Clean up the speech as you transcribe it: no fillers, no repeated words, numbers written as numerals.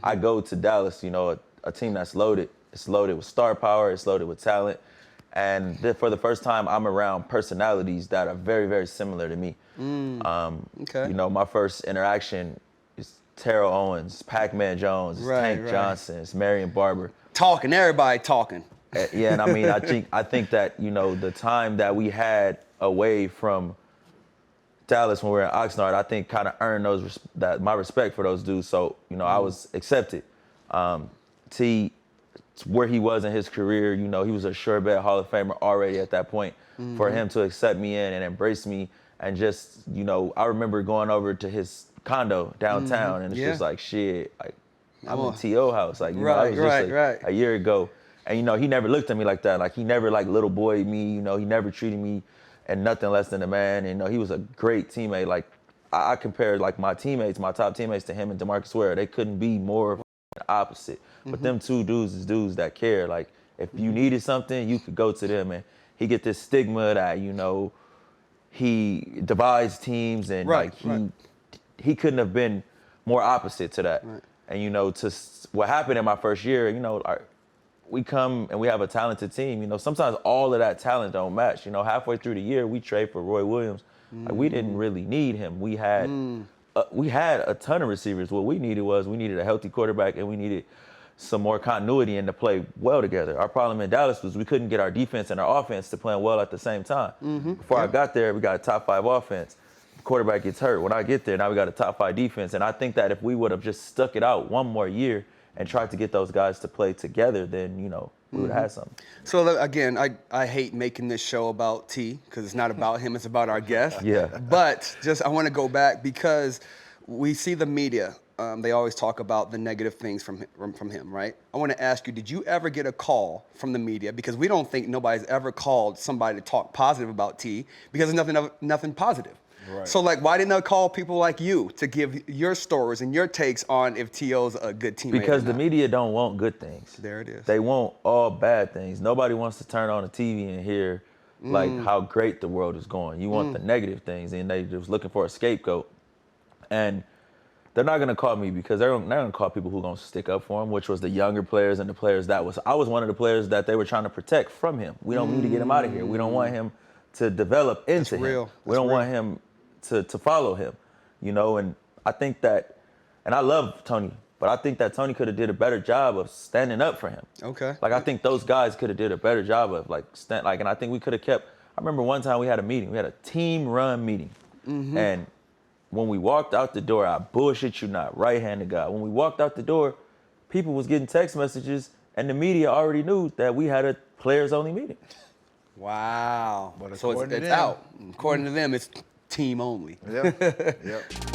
I go to Dallas, you know, a team that's loaded. It's loaded with star power. It's loaded with talent. And for the first time, I'm around personalities that are very, very similar to me. Okay. You know, my first interaction is Terrell Owens, Pac-Man Jones, it's Tank Johnson, it's Marion Barber. Talking, everybody talking. Yeah, and I mean, I think that, you know, the time that we had away from Dallas when we were in Oxnard, I think kind of earned my respect for those dudes. So, you know, I was accepted. T, where he was in his career, you know, he was a sure bet Hall of Famer already at that point. For him to accept me in and embrace me and just, you know, I remember going over to his condo downtown and it's just like, shit, like, I'm in T.O. house. Like, you know, I was just a year ago. And, you know, he never looked at me like that. Like, he never, like, little boyed me. You know, he never treated me and nothing less than a man. And, you know, he was a great teammate. Like, I compared, like, my top teammates to him and DeMarcus Ware. They couldn't be more opposite. But them two dudes is dudes that care. Like, if you needed something, you could go to them. And he get this stigma that, you know, he divides teams and, he couldn't have been more opposite to that. And, you know, what happened in my first year, you know, we come and we have a talented team. You know, sometimes all of that talent don't match. You know, halfway through the year, we trade for Roy Williams. Like, we didn't really need him. We had a ton of receivers. What we needed a healthy quarterback, and we needed some more continuity and to play well together. Our problem in Dallas was we couldn't get our defense and our offense to play well at the same time. Before I got there, we got a top 5 offense. The quarterback gets hurt. When I get there, now we got a top 5 defense. And I think that if we would have just stuck it out one more year and tried to get those guys to play together, then, you know, we would have had something. So, again, I hate making this show about T because it's not about him, it's about our guest. Yeah. But I want to go back because we see the media. They always talk about the negative things from him, right? I want to ask you, did you ever get a call from the media? Because we don't think nobody's ever called somebody to talk positive about T because there's nothing positive. Right. So, like, why didn't they call people like you to give your stories and your takes on if T.O.'s a good teammate? Because the media don't want good things. There it is. They want all bad things. Nobody wants to turn on the TV and hear, like, how great the world is going. You want the negative things, and they just looking for a scapegoat. And they're not going to call me because they're not going to call people who are going to stick up for him, which was the younger players and the players I was one of the players that they were trying to protect from him. We don't need to get him out of here. We don't want him to develop into him. We don't want him to follow him, you know, and I think that, and I love Tony, but I think that Tony could have did a better job of standing up for him. Okay. Like, I think those guys could have did a better job of, like, and I think we could have kept, I remember one time we had a meeting, we had a team-run meeting, and when we walked out the door, I bullshit you not, right-handed guy, when we walked out the door, people was getting text messages, and the media already knew that we had a players-only meeting. Wow. But so it's out. According to them, it's team only. Yep.